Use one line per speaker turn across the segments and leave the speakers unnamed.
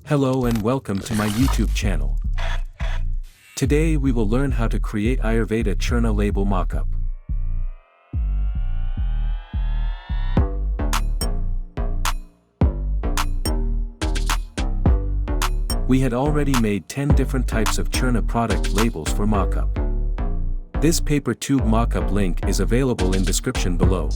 Hello and welcome to my YouTube channel. Today we will learn how to create Ayurvedic Churna Label mockup. We had already made 10 different types of Churna product labels for mockup. This paper tube mockup link is available in description below.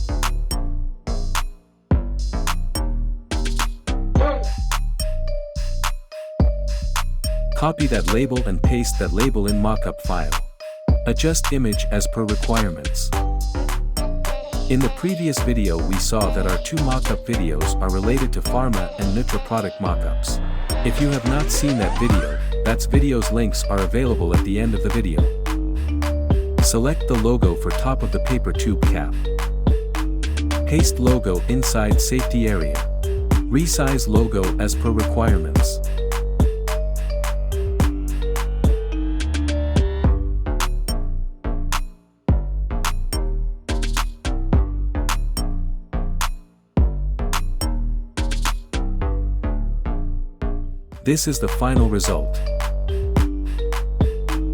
Copy that label and paste that label in Mockup File. Adjust image as per requirements. In the previous video we saw that our two mockup videos are related to Pharma and Nutra product mockups. If you have not seen that video, that's video's links are available at the end of the video. Select the logo for top of the paper tube cap. Paste logo inside safety area. Resize logo as per requirements. This is the final result.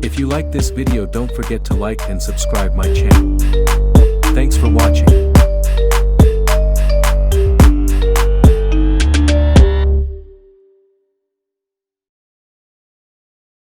If you like this video, don't forget to like and subscribe my channel.